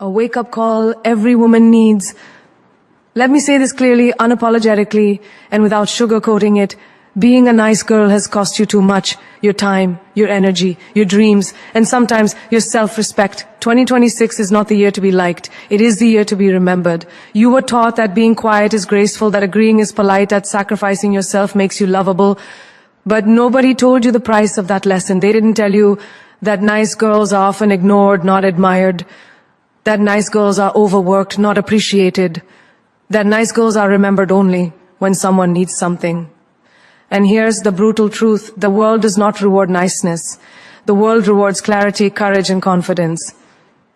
A wake-up call every woman needs. Let me say this clearly, unapologetically, and without sugarcoating it. Being a nice girl has cost you too much. Your time, your energy, your dreams, and sometimes your self-respect. 2026 is not the year to be liked. It is the year to be remembered. You were taught that being quiet is graceful, that agreeing is polite, that sacrificing yourself makes you lovable. But nobody told you the price of that lesson. They didn't tell you that nice girls are often ignored, not admired. That nice girls are overworked, not appreciated. That nice girls are remembered only when someone needs something. And here's the brutal truth. The world does not reward niceness. The world rewards clarity, courage, and confidence.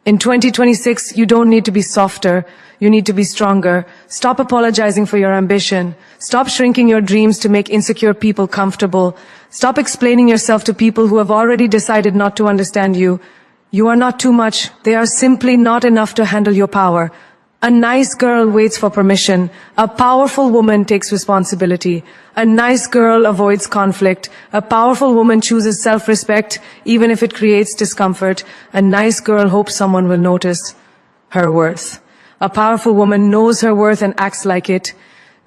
In 2026, you don't need to be softer. You need to be stronger. Stop apologizing for your ambition. Stop shrinking your dreams to make insecure people comfortable. Stop explaining yourself to people who have already decided not to understand you. You are not too much. They are simply not enough to handle your power. A nice girl waits for permission. A powerful woman takes responsibility. A nice girl avoids conflict. A powerful woman chooses self-respect, even if it creates discomfort. A nice girl hopes someone will notice her worth. A powerful woman knows her worth and acts like it.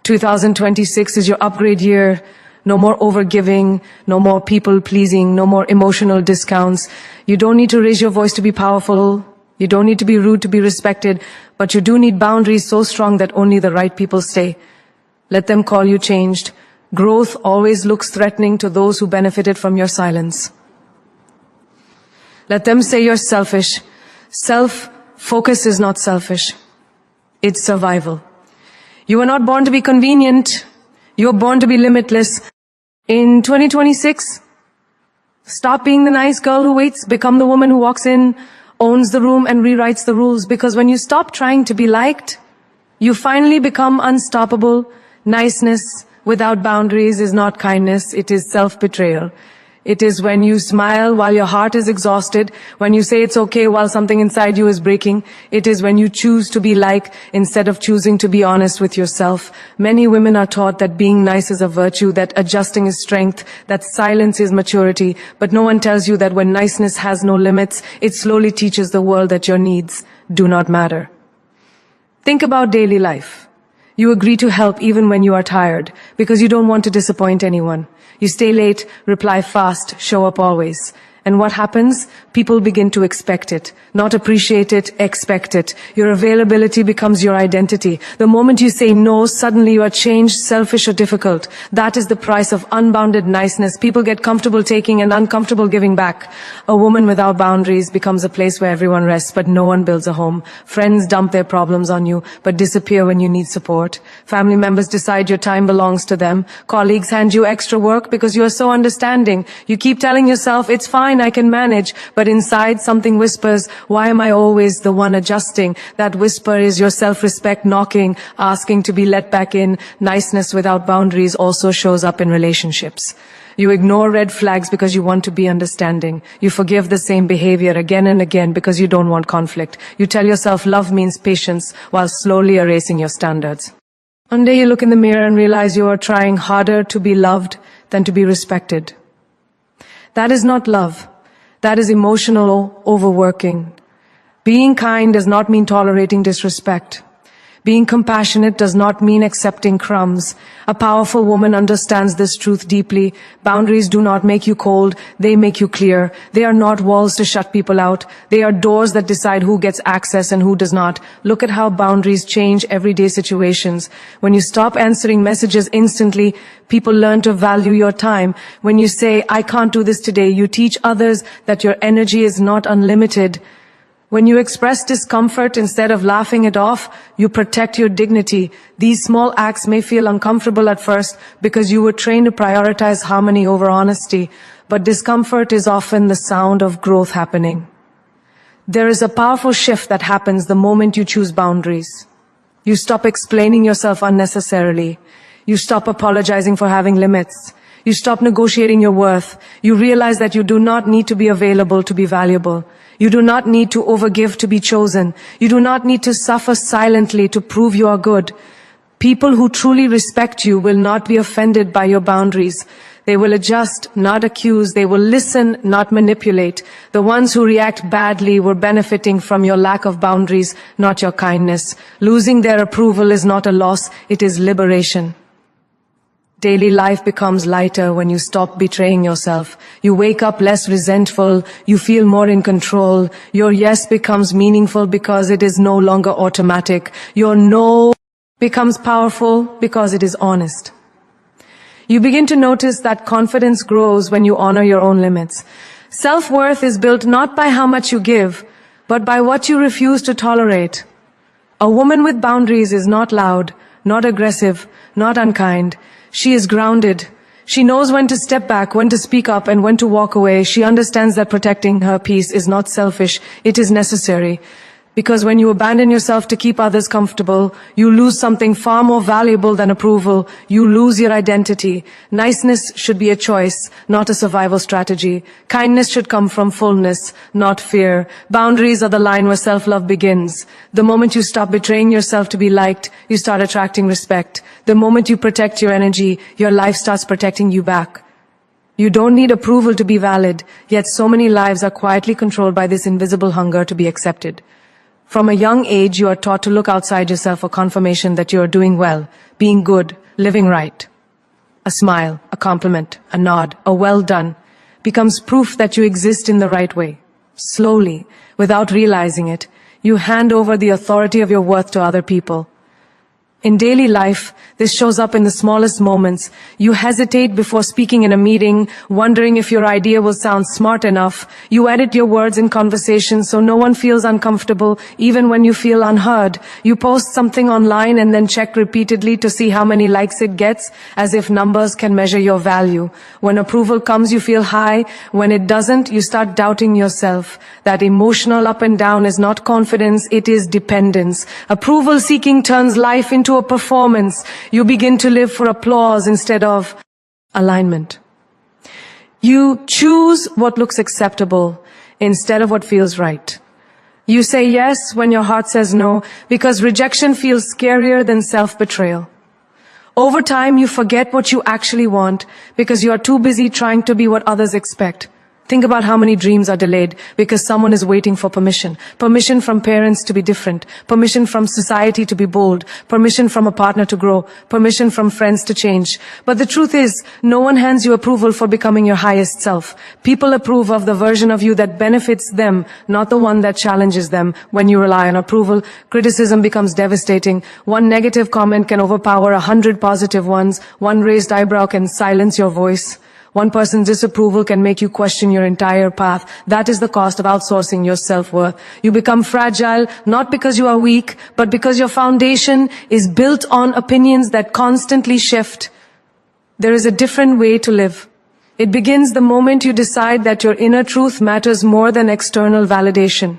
2026 is your upgrade year. No more overgiving, no more people-pleasing, no more emotional discounts. You don't need to raise your voice to be powerful. You don't need to be rude to be respected, but you do need boundaries so strong that only the right people stay. Let them call you changed. Growth always looks threatening to those who benefited from your silence. Let them say you're selfish. Self-focus is not selfish. It's survival. You were not born to be convenient. You were born to be limitless. In 2026, stop being the nice girl who waits, become the woman who walks in, owns the room and rewrites the rules, because when you stop trying to be liked, you finally become unstoppable. Niceness without boundaries is not kindness, it is self-betrayal. It is when you smile while your heart is exhausted, when you say it's okay while something inside you is breaking. It is when you choose to be liked instead of choosing to be honest with yourself. Many women are taught that being nice is a virtue, that adjusting is strength, that silence is maturity. But no one tells you that when niceness has no limits, it slowly teaches the world that your needs do not matter. Think about daily life. You agree to help even when you are tired, because you don't want to disappoint anyone. You stay late, reply fast, show up always. And what happens? People begin to expect it. Not appreciate it, expect it. Your availability becomes your identity. The moment you say no, suddenly you are changed, selfish, or difficult. That is the price of unbounded niceness. People get comfortable taking and uncomfortable giving back. A woman without boundaries becomes a place where everyone rests, but no one builds a home. Friends dump their problems on you, but disappear when you need support. Family members decide your time belongs to them. Colleagues hand you extra work because you are so understanding. You keep telling yourself, it's fine, I can manage, but inside something whispers, why am I always the one adjusting? That whisper is your self-respect knocking, asking to be let back in. Niceness without boundaries also shows up in relationships. You ignore red flags because you want to be understanding. You forgive the same behavior again and again because you don't want conflict. You tell yourself love means patience while slowly erasing your standards. One day you look in the mirror and realize you are trying harder to be loved than to be respected. That is not love. That is emotional overworking. Being kind does not mean tolerating disrespect. Being compassionate does not mean accepting crumbs. A powerful woman understands this truth deeply. Boundaries do not make you cold, they make you clear. They are not walls to shut people out. They are doors that decide who gets access and who does not. Look at how boundaries change everyday situations. When you stop answering messages instantly, people learn to value your time. When you say, I can't do this today, you teach others that your energy is not unlimited. When you express discomfort instead of laughing it off, you protect your dignity. These small acts may feel uncomfortable at first because you were trained to prioritize harmony over honesty, but discomfort is often the sound of growth happening. There is a powerful shift that happens the moment you choose boundaries. You stop explaining yourself unnecessarily. You stop apologizing for having limits. You stop negotiating your worth. You realize that you do not need to be available to be valuable. You do not need to overgive to be chosen. You do not need to suffer silently to prove you are good. People who truly respect you will not be offended by your boundaries. They will adjust, not accuse. They will listen, not manipulate. The ones who react badly were benefiting from your lack of boundaries, not your kindness. Losing their approval is not a loss, it is liberation. Daily life becomes lighter when you stop betraying yourself. You wake up less resentful, you feel more in control. Your yes becomes meaningful because it is no longer automatic. Your no becomes powerful because it is honest. You begin to notice that confidence grows when you honor your own limits. Self-worth is built not by how much you give, but by what you refuse to tolerate. A woman with boundaries is not loud, not aggressive, not unkind. She is grounded. She knows when to step back, when to speak up, and when to walk away. She understands that protecting her peace is not selfish, it is necessary. Because when you abandon yourself to keep others comfortable, you lose something far more valuable than approval. You lose your identity. Niceness should be a choice, not a survival strategy. Kindness should come from fullness, not fear. Boundaries are the line where self-love begins. The moment you stop betraying yourself to be liked, you start attracting respect. The moment you protect your energy, your life starts protecting you back. You don't need approval to be valid, yet so many lives are quietly controlled by this invisible hunger to be accepted. From a young age, you are taught to look outside yourself for confirmation that you are doing well, being good, living right. A smile, a compliment, a nod, a well done becomes proof that you exist in the right way. Slowly, without realizing it, you hand over the authority of your worth to other people. In daily life, this shows up in the smallest moments. You hesitate before speaking in a meeting, wondering if your idea will sound smart enough. You edit your words in conversations so no one feels uncomfortable, even when you feel unheard. You post something online and then check repeatedly to see how many likes it gets, as if numbers can measure your value. When approval comes, you feel high. When it doesn't, you start doubting yourself. That emotional up and down is not confidence, it is dependence. Approval seeking turns life into a performance. You begin to live for applause instead of alignment. You choose what looks acceptable instead of what feels right. You say yes when your heart says no, because rejection feels scarier than self-betrayal. Over time, you forget what you actually want because you are too busy trying to be what others expect. Think about how many dreams are delayed because someone is waiting for permission. Permission from parents to be different. Permission from society to be bold. Permission from a partner to grow. Permission from friends to change. But the truth is, no one hands you approval for becoming your highest self. People approve of the version of you that benefits them, not the one that challenges them. When you rely on approval, criticism becomes devastating. One negative comment can overpower 100 positive ones. One raised eyebrow can silence your voice. One person's disapproval can make you question your entire path. That is the cost of outsourcing your self-worth. You become fragile, not because you are weak, but because your foundation is built on opinions that constantly shift. There is a different way to live. It begins the moment you decide that your inner truth matters more than external validation.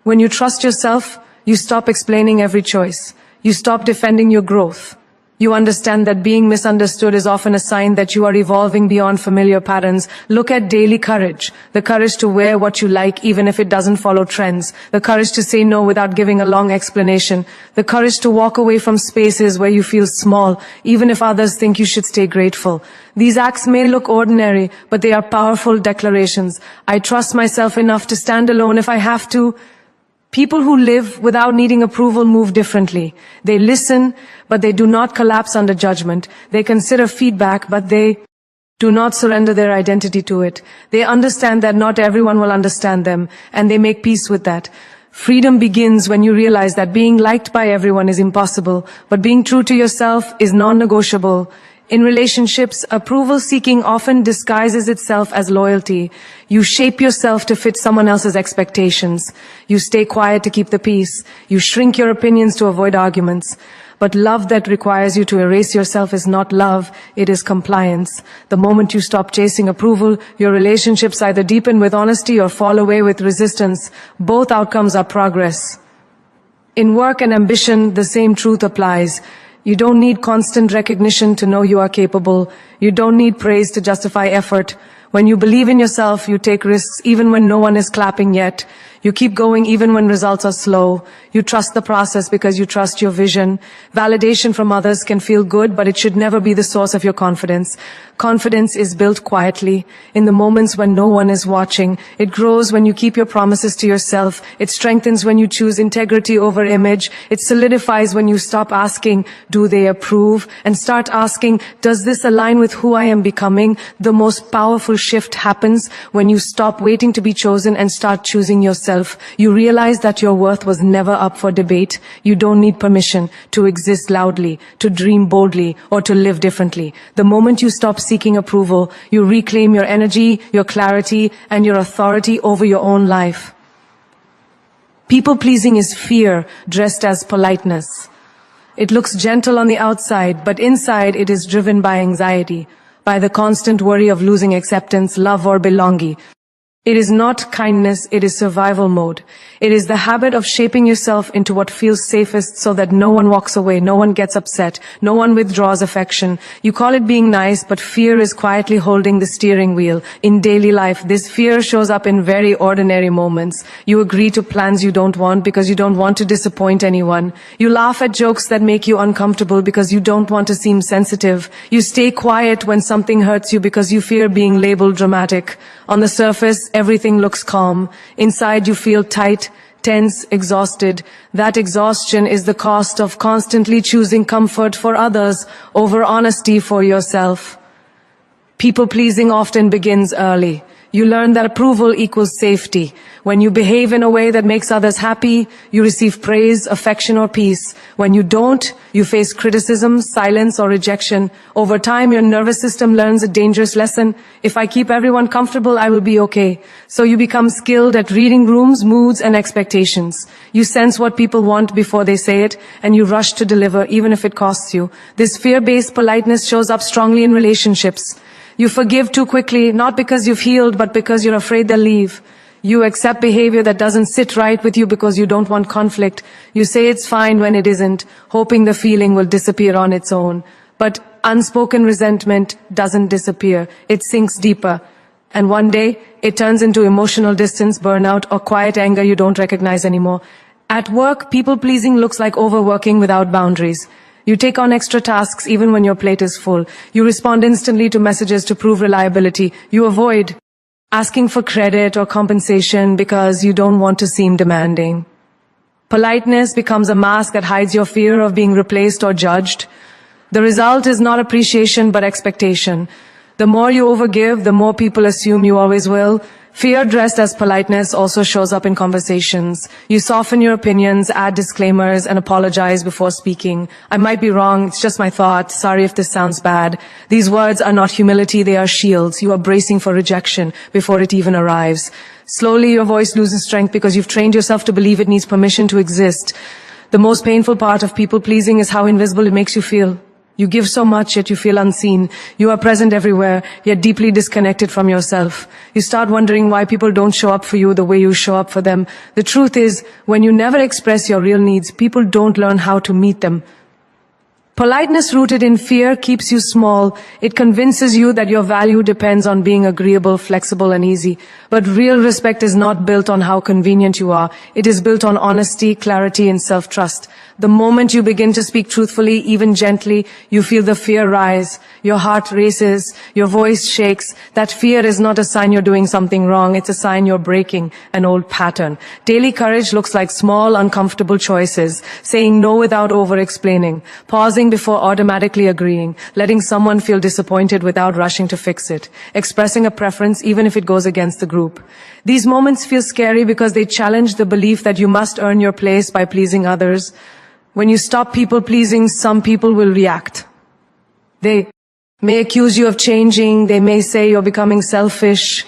When you trust yourself, you stop explaining every choice. You stop defending your growth. You understand that being misunderstood is often a sign that you are evolving beyond familiar patterns. Look at daily courage. The courage to wear what you like even if it doesn't follow trends. The courage to say no without giving a long explanation. The courage to walk away from spaces where you feel small, even if others think you should stay grateful. These acts may look ordinary, but they are powerful declarations. I trust myself enough to stand alone if I have to. People who live without needing approval move differently. They listen, but they do not collapse under judgment. They consider feedback, but they do not surrender their identity to it. They understand that not everyone will understand them, and they make peace with that. Freedom begins when you realize that being liked by everyone is impossible, but being true to yourself is non-negotiable. In relationships, approval seeking often disguises itself as loyalty. You shape yourself to fit someone else's expectations. You stay quiet to keep the peace. You shrink your opinions to avoid arguments. But love that requires you to erase yourself is not love, it is compliance. The moment you stop chasing approval, your relationships either deepen with honesty or fall away with resistance. Both outcomes are progress. In work and ambition, the same truth applies. You don't need constant recognition to know you are capable. You don't need praise to justify effort. When you believe in yourself, you take risks even when no one is clapping yet. You keep going even when results are slow. You trust the process because you trust your vision. Validation from others can feel good, but it should never be the source of your confidence. Confidence is built quietly, in the moments when no one is watching. It grows when you keep your promises to yourself. It strengthens when you choose integrity over image. It solidifies when you stop asking, do they approve? And start asking, does this align with who I am becoming? The most powerful shift happens when you stop waiting to be chosen and start choosing yourself. You realize that your worth was never up for debate. You don't need permission to exist loudly, to dream boldly, or to live differently. The moment you stop seeking approval, you reclaim your energy, your clarity, and your authority over your own life. People-pleasing is fear dressed as politeness. It looks gentle on the outside, but inside it is driven by anxiety, by the constant worry of losing acceptance, love, or belonging. It is not kindness, it is survival mode. It is the habit of shaping yourself into what feels safest so that no one walks away, no one gets upset, no one withdraws affection. You call it being nice, but fear is quietly holding the steering wheel. In daily life, this fear shows up in very ordinary moments. You agree to plans you don't want because you don't want to disappoint anyone. You laugh at jokes that make you uncomfortable because you don't want to seem sensitive. You stay quiet when something hurts you because you fear being labeled dramatic. On the surface, everything looks calm. Inside, you feel tight, tense, exhausted. That exhaustion is the cost of constantly choosing comfort for others over honesty for yourself. People-pleasing often begins early. You learn that approval equals safety. When you behave in a way that makes others happy, you receive praise, affection, or peace. When you don't, you face criticism, silence, or rejection. Over time, your nervous system learns a dangerous lesson. If I keep everyone comfortable, I will be okay. So you become skilled at reading rooms, moods, and expectations. You sense what people want before they say it, and you rush to deliver, even if it costs you. This fear-based politeness shows up strongly in relationships. You forgive too quickly, not because you've healed, but because you're afraid they'll leave. You accept behavior that doesn't sit right with you because you don't want conflict. You say it's fine when it isn't, hoping the feeling will disappear on its own. But unspoken resentment doesn't disappear. It sinks deeper. And one day, it turns into emotional distance, burnout, or quiet anger you don't recognize anymore. At work, people-pleasing looks like overworking without boundaries. You take on extra tasks even when your plate is full. You respond instantly to messages to prove reliability. You avoid asking for credit or compensation because you don't want to seem demanding. Politeness becomes a mask that hides your fear of being replaced or judged. The result is not appreciation but expectation. The more you overgive, the more people assume you always will. Fear dressed as politeness also shows up in conversations. You soften your opinions, add disclaimers, and apologize before speaking. I might be wrong, it's just my thought. Sorry if this sounds bad. These words are not humility, they are shields. You are bracing for rejection before it even arrives. Slowly your voice loses strength because you've trained yourself to believe it needs permission to exist. The most painful part of people-pleasing is how invisible it makes you feel. You give so much, yet you feel unseen. You are present everywhere, yet deeply disconnected from yourself. You start wondering why people don't show up for you the way you show up for them. The truth is, when you never express your real needs, people don't learn how to meet them. Politeness rooted in fear keeps you small. It convinces you that your value depends on being agreeable, flexible, and easy. But real respect is not built on how convenient you are. It is built on honesty, clarity, and self-trust. The moment you begin to speak truthfully, even gently, you feel the fear rise. Your heart races, your voice shakes. That fear is not a sign you're doing something wrong. It's a sign you're breaking an old pattern. Daily courage looks like small, uncomfortable choices. Saying no without over-explaining. Pausing before automatically agreeing. Letting someone feel disappointed without rushing to fix it. Expressing a preference even if it goes against the group. These moments feel scary because they challenge the belief that you must earn your place by pleasing others. When you stop people-pleasing, some people will react. They may accuse you of changing, they may say you're becoming selfish.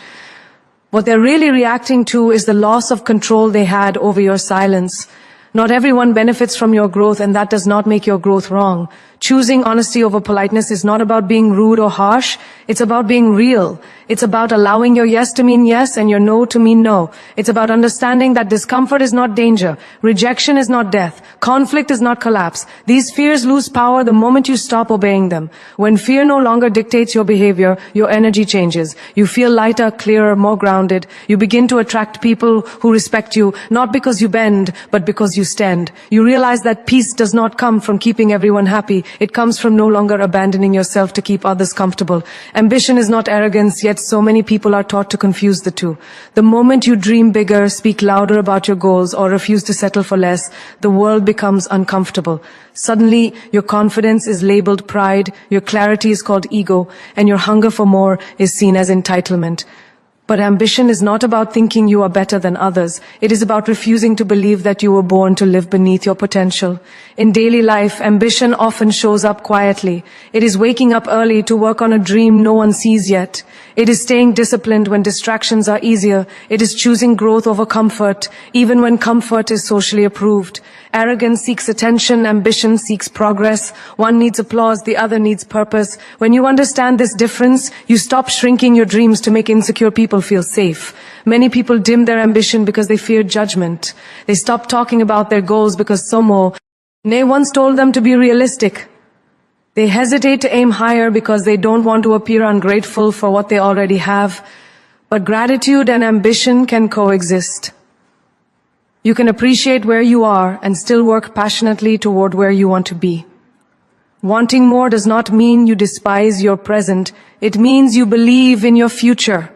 What they're really reacting to is the loss of control they had over your silence. Not everyone benefits from your growth, and that does not make your growth wrong. Choosing honesty over politeness is not about being rude or harsh. It's about being real. It's about allowing your yes to mean yes and your no to mean no. It's about understanding that discomfort is not danger. Rejection is not death. Conflict is not collapse. These fears lose power the moment you stop obeying them. When fear no longer dictates your behavior, your energy changes. You feel lighter, clearer, more grounded. You begin to attract people who respect you, not because you bend, but because you stand. You realize that peace does not come from keeping everyone happy. It comes from no longer abandoning yourself to keep others comfortable. Ambition is not arrogance, yet so many people are taught to confuse the two. The moment you dream bigger, speak louder about your goals, or refuse to settle for less, the world becomes uncomfortable. Suddenly, your confidence is labeled pride, your clarity is called ego, and your hunger for more is seen as entitlement. But ambition is not about thinking you are better than others. It is about refusing to believe that you were born to live beneath your potential. In daily life, ambition often shows up quietly. It is waking up early to work on a dream no one sees yet. It is staying disciplined when distractions are easier. It is choosing growth over comfort, even when comfort is socially approved. Arrogance seeks attention, ambition seeks progress. One needs applause, the other needs purpose. When you understand this difference, you stop shrinking your dreams to make insecure people feel safe. Many people dim their ambition because they fear judgment. They stop talking about their goals because someone once told them to be realistic. They hesitate to aim higher because they don't want to appear ungrateful for what they already have. But gratitude and ambition can coexist. You can appreciate where you are and still work passionately toward where you want to be. Wanting more does not mean you despise your present. It means you believe in your future.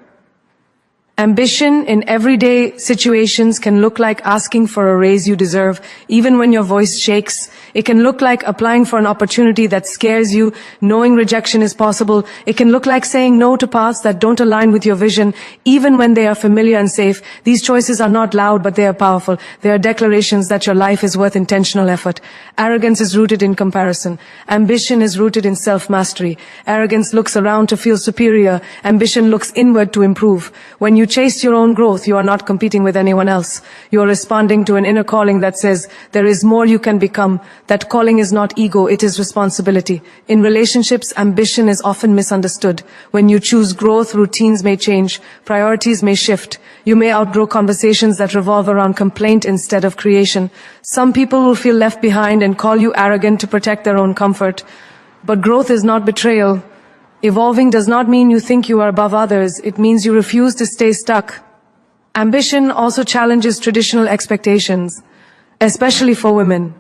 Ambition in everyday situations can look like asking for a raise you deserve, even when your voice shakes. It can look like applying for an opportunity that scares you, knowing rejection is possible. It can look like saying no to paths that don't align with your vision, even when they are familiar and safe. These choices are not loud, but they are powerful. They are declarations that your life is worth intentional effort. Arrogance is rooted in comparison. Ambition is rooted in self-mastery. Arrogance looks around to feel superior. Ambition looks inward to improve. When you chase your own growth, you are not competing with anyone else. You are responding to an inner calling that says, there is more you can become. That calling is not ego, it is responsibility. In relationships, ambition is often misunderstood. When you choose growth, routines may change, priorities may shift. You may outgrow conversations that revolve around complaint instead of creation. Some people will feel left behind and call you arrogant to protect their own comfort. But growth is not betrayal. Evolving does not mean you think you are above others. It means you refuse to stay stuck. Ambition also challenges traditional expectations, especially for women.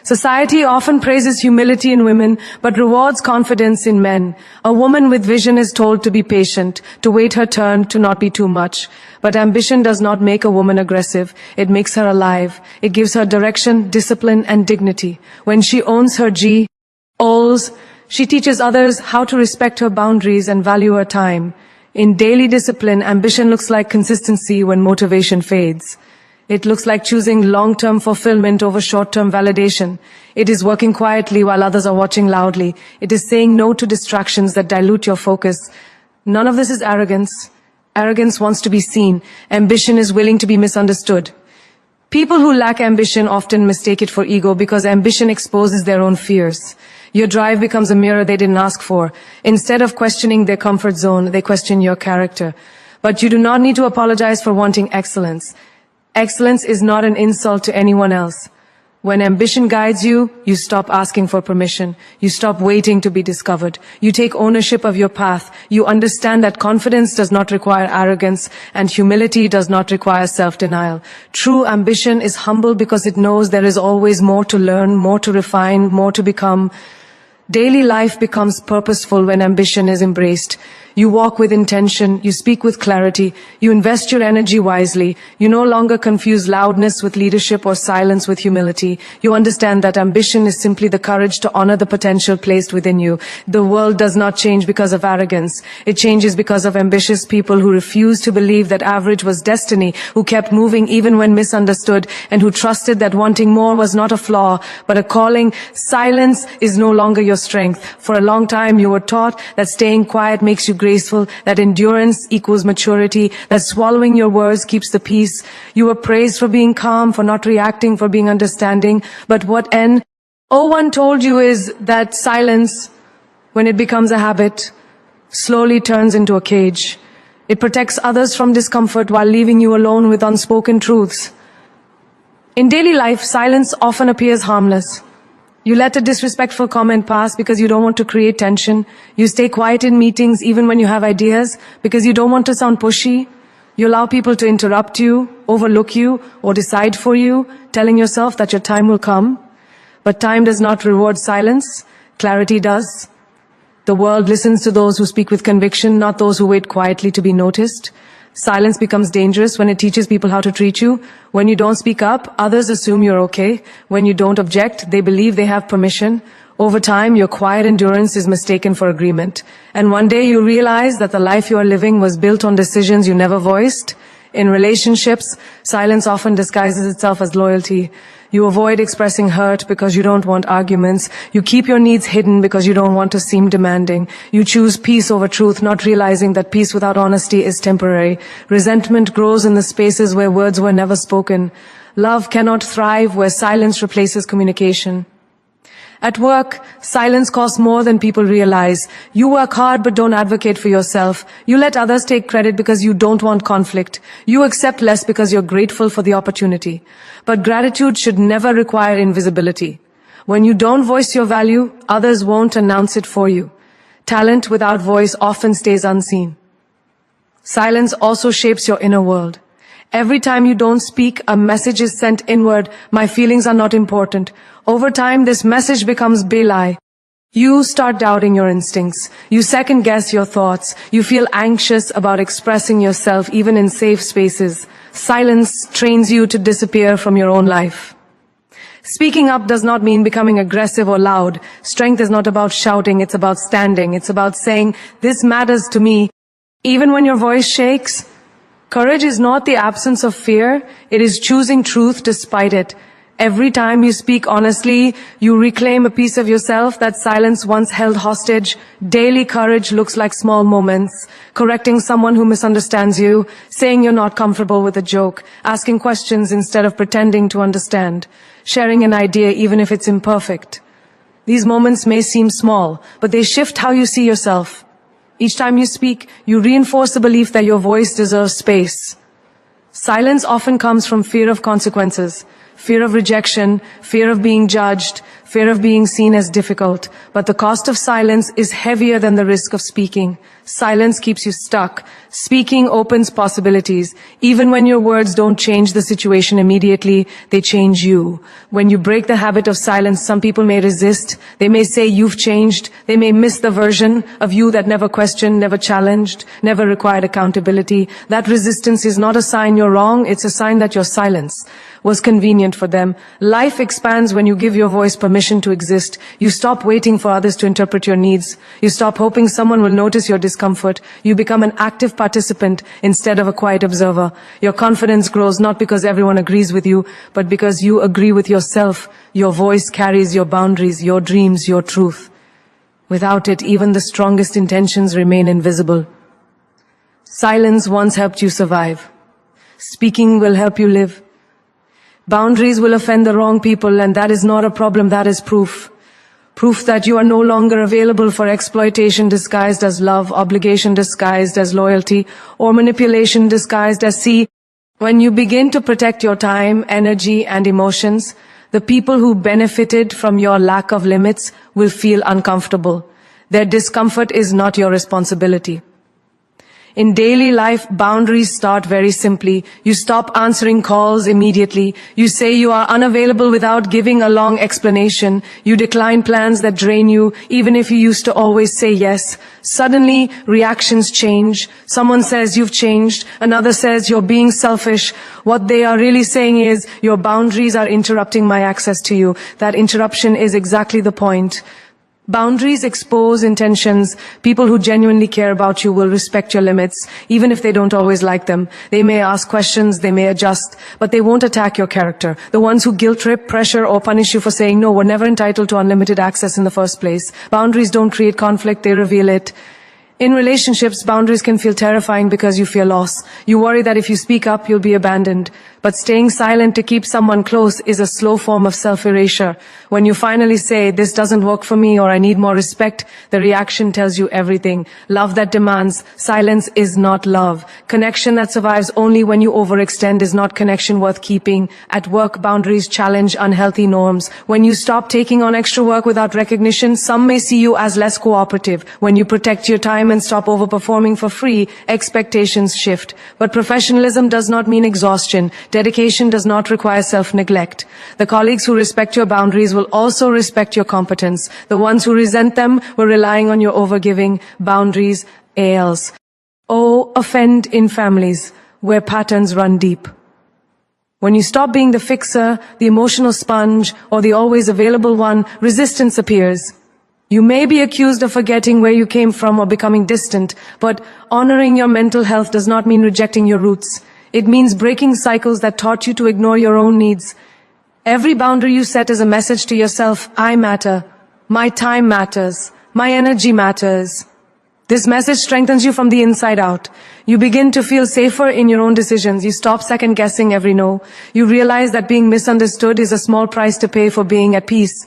Society often praises humility in women, but rewards confidence in men. A woman with vision is told to be patient, to wait her turn, to not be too much. But ambition does not make a woman aggressive. It makes her alive. It gives her direction, discipline, and dignity. When she owns her goals, she teaches others how to respect her boundaries and value her time. In daily discipline, ambition looks like consistency when motivation fades. It looks like choosing long-term fulfillment over short-term validation. It is working quietly while others are watching loudly. It is saying no to distractions that dilute your focus. None of this is arrogance. Arrogance wants to be seen. Ambition is willing to be misunderstood. People who lack ambition often mistake it for ego because ambition exposes their own fears. Your drive becomes a mirror they didn't ask for. Instead of questioning their comfort zone, they question your character. But you do not need to apologize for wanting excellence. Excellence is not an insult to anyone else. When ambition guides you, you stop asking for permission. You stop waiting to be discovered. You take ownership of your path. You understand that confidence does not require arrogance and humility does not require self-denial. True ambition is humble because it knows there is always more to learn, more to refine, more to become. Daily life becomes purposeful when ambition is embraced. You walk with intention, you speak with clarity, you invest your energy wisely, you no longer confuse loudness with leadership or silence with humility. You understand that ambition is simply the courage to honor the potential placed within you. The world does not change because of arrogance. It changes because of ambitious people who refuse to believe that average was destiny, who kept moving even when misunderstood, and who trusted that wanting more was not a flaw, but a calling. Silence is no longer your strength. For a long time you were taught that staying quiet makes you graceful, that endurance equals maturity, that swallowing your words keeps the peace. You were praised for being calm, for not reacting, for being understanding. But what end? Oh, one told you is that silence, when it becomes a habit, slowly turns into a cage. It protects others from discomfort while leaving you alone with unspoken truths. In daily life, silence often appears harmless. You let a disrespectful comment pass because you don't want to create tension. You stay quiet in meetings even when you have ideas because you don't want to sound pushy. You allow people to interrupt you, overlook you, or decide for you, telling yourself that your time will come. But time does not reward silence. Clarity does. The world listens to those who speak with conviction, not those who wait quietly to be noticed. Silence becomes dangerous when it teaches people how to treat you. When you don't speak up, others assume you're okay. When you don't object, they believe they have permission. Over time, your quiet endurance is mistaken for agreement. And one day you realize that the life you are living was built on decisions you never voiced. In relationships, silence often disguises itself as loyalty. You avoid expressing hurt because you don't want arguments. You keep your needs hidden because you don't want to seem demanding. You choose peace over truth, not realizing that peace without honesty is temporary. Resentment grows in the spaces where words were never spoken. Love cannot thrive where silence replaces communication. At work, silence costs more than people realize. You work hard but don't advocate for yourself. You let others take credit because you don't want conflict. You accept less because you're grateful for the opportunity. But gratitude should never require invisibility. When you don't voice your value, others won't announce it for you. Talent without voice often stays unseen. Silence also shapes your inner world. Every time you don't speak, a message is sent inward. My feelings are not important. Over time, this message becomes belay. You start doubting your instincts. You second guess your thoughts. You feel anxious about expressing yourself even in safe spaces. Silence trains you to disappear from your own life. Speaking up does not mean becoming aggressive or loud. Strength is not about shouting, it's about standing. It's about saying, this matters to me. Even when your voice shakes, courage is not the absence of fear, it is choosing truth despite it. Every time you speak honestly, you reclaim a piece of yourself that silence once held hostage. Daily courage looks like small moments. Correcting someone who misunderstands you, saying you're not comfortable with a joke, asking questions instead of pretending to understand, sharing an idea even if it's imperfect. These moments may seem small, but they shift how you see yourself. Each time you speak, you reinforce the belief that your voice deserves space. Silence often comes from fear of consequences. Fear of rejection, fear of being judged, fear of being seen as difficult. But the cost of silence is heavier than the risk of speaking. Silence keeps you stuck. Speaking opens possibilities. Even when your words don't change the situation immediately, they change you. When you break the habit of silence, some people may resist. They may say you've changed. They may miss the version of you that never questioned, never challenged, never required accountability. That resistance is not a sign you're wrong. It's a sign that your silence was convenient for them. Life expands when you give your voice permission to exist. You stop waiting for others to interpret your needs. You stop hoping someone will notice your discomfort. You become an active participant instead of a quiet observer. Your confidence grows not because everyone agrees with you, but because you agree with yourself. Your voice carries your boundaries, your dreams, your truth. Without it, even the strongest intentions remain invisible. Silence once helped you survive. Speaking will help you live. Boundaries will offend the wrong people, and that is not a problem, that is proof. Proof that you are no longer available for exploitation disguised as love, obligation disguised as loyalty, or manipulation disguised as see. When you begin to protect your time, energy, and emotions, the people who benefited from your lack of limits will feel uncomfortable. Their discomfort is not your responsibility. In daily life, boundaries start very simply. You stop answering calls immediately. You say you are unavailable without giving a long explanation. You decline plans that drain you, even if you used to always say yes. Suddenly, reactions change. Someone says you've changed. Another says you're being selfish. What they are really saying is, your boundaries are interrupting my access to you. That interruption is exactly the point. Boundaries expose intentions. People who genuinely care about you will respect your limits, even if they don't always like them. They may ask questions, they may adjust, but they won't attack your character. The ones who guilt trip, pressure, or punish you for saying no were never entitled to unlimited access in the first place. Boundaries don't create conflict, they reveal it. In relationships, boundaries can feel terrifying because you fear loss. You worry that if you speak up, you'll be abandoned. But staying silent to keep someone close is a slow form of self-erasure. When you finally say, this doesn't work for me or I need more respect, the reaction tells you everything. Love that demands silence is not love. Connection that survives only when you overextend is not connection worth keeping. At work, boundaries challenge unhealthy norms. When you stop taking on extra work without recognition, some may see you as less cooperative. When you protect your time and stop overperforming for free, expectations shift. But professionalism does not mean exhaustion. Dedication does not require self-neglect. The colleagues who respect your boundaries will also respect your competence. The ones who resent them were relying on your overgiving. Boundaries, ALs. Oh, offend in families where patterns run deep. When you stop being the fixer, the emotional sponge, or the always available one, resistance appears. You may be accused of forgetting where you came from or becoming distant, but honoring your mental health does not mean rejecting your roots. It means breaking cycles that taught you to ignore your own needs. Every boundary you set is a message to yourself, I matter, my time matters, my energy matters. This message strengthens you from the inside out. You begin to feel safer in your own decisions. You stop second-guessing every no. You realize that being misunderstood is a small price to pay for being at peace.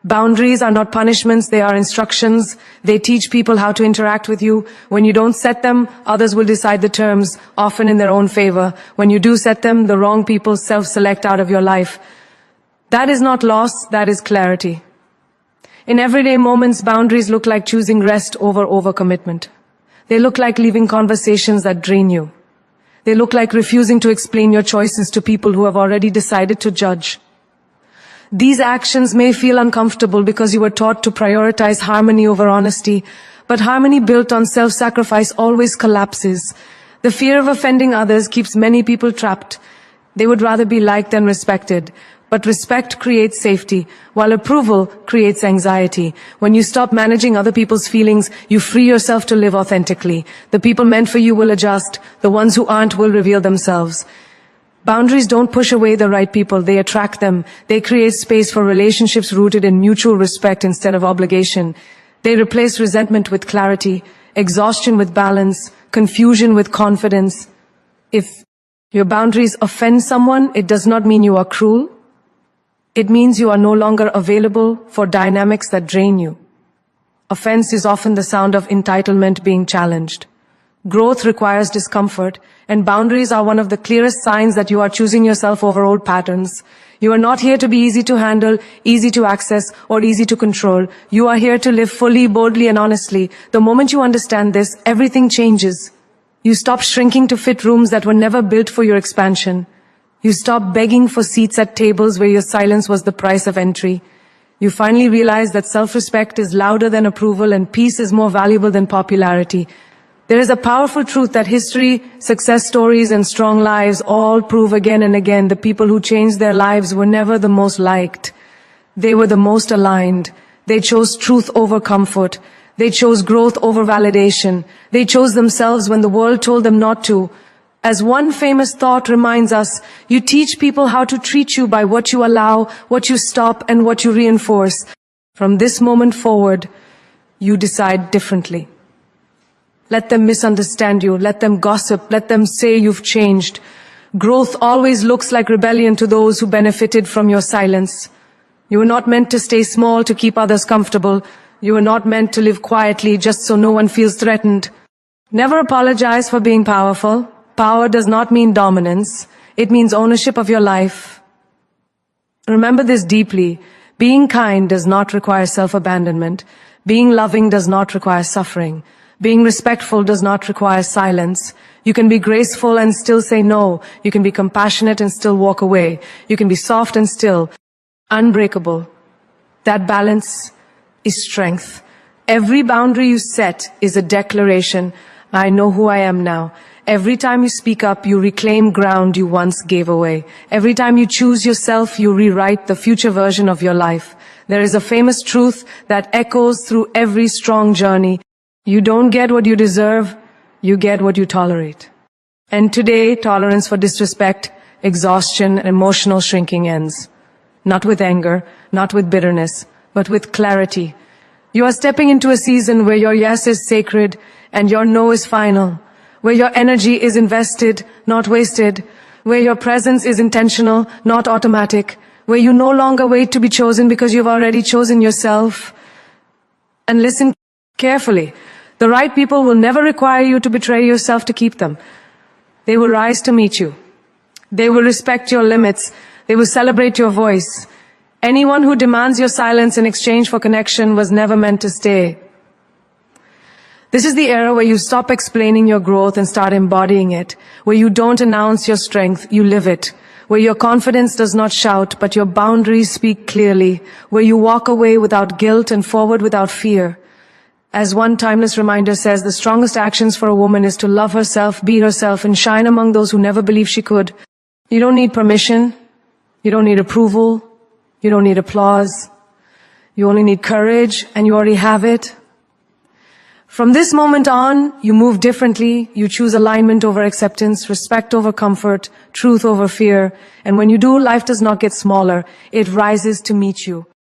Boundaries are not punishments, they are instructions. They teach people how to interact with you. When you don't set them, others will decide the terms, often in their own favor. When you do set them, the wrong people self-select out of your life. That is not loss, that is clarity. In everyday moments, boundaries look like choosing rest over overcommitment. They look like leaving conversations that drain you. They look like refusing to explain your choices to people who have already decided to judge. These actions may feel uncomfortable because you were taught to prioritize harmony over honesty, but harmony built on self-sacrifice always collapses. The fear of offending others keeps many people trapped. They would rather be liked than respected. But respect creates safety, while approval creates anxiety. When you stop managing other people's feelings, you free yourself to live authentically. The people meant for you will adjust. The ones who aren't will reveal themselves. Boundaries don't push away the right people, they attract them. They create space for relationships rooted in mutual respect instead of obligation. They replace resentment with clarity, exhaustion with balance, confusion with confidence. If your boundaries offend someone, it does not mean you are cruel. It means you are no longer available for dynamics that drain you. Offense is often the sound of entitlement being challenged. Growth requires discomfort, and boundaries are one of the clearest signs that you are choosing yourself over old patterns. You are not here to be easy to handle, easy to access, or easy to control. You are here to live fully, boldly, and honestly. The moment you understand this, everything changes. You stop shrinking to fit rooms that were never built for your expansion. You stop begging for seats at tables where your silence was the price of entry. You finally realize that self-respect is louder than approval and peace is more valuable than popularity. There is a powerful truth that history, success stories, and strong lives all prove again and again the people who changed their lives were never the most liked. They were the most aligned. They chose truth over comfort. They chose growth over validation. They chose themselves when the world told them not to. As one famous thought reminds us, you teach people how to treat you by what you allow, what you stop, and what you reinforce. From this moment forward, you decide differently. Let them misunderstand you. Let them gossip. Let them say you've changed. Growth always looks like rebellion to those who benefited from your silence. You were not meant to stay small to keep others comfortable. You were not meant to live quietly just so no one feels threatened. Never apologize for being powerful. Power does not mean dominance. It means ownership of your life. Remember this deeply. Being kind does not require self-abandonment. Being loving does not require suffering. Being respectful does not require silence. You can be graceful and still say no. You can be compassionate and still walk away. You can be soft and still unbreakable. That balance is strength. Every boundary you set is a declaration. I know who I am now. Every time you speak up, you reclaim ground you once gave away. Every time you choose yourself, you rewrite the future version of your life. There is a famous truth that echoes through every strong journey. You don't get what you deserve, you get what you tolerate. And today, tolerance for disrespect, exhaustion, and emotional shrinking ends. Not with anger, not with bitterness, but with clarity. You are stepping into a season where your yes is sacred and your no is final, where your energy is invested, not wasted, where your presence is intentional, not automatic, where you no longer wait to be chosen because you've already chosen yourself. And listen carefully. The right people will never require you to betray yourself to keep them. They will rise to meet you. They will respect your limits. They will celebrate your voice. Anyone who demands your silence in exchange for connection was never meant to stay. This is the era where you stop explaining your growth and start embodying it, where you don't announce your strength, you live it, where your confidence does not shout, but your boundaries speak clearly, where you walk away without guilt and forward without fear. As one timeless reminder says, the strongest actions for a woman is to love herself, be herself, and shine among those who never believed she could. You don't need permission. You don't need approval. You don't need applause. You only need courage, and you already have it. From this moment on, you move differently. You choose alignment over acceptance, respect over comfort, truth over fear. And when you do, life does not get smaller. It rises to meet you.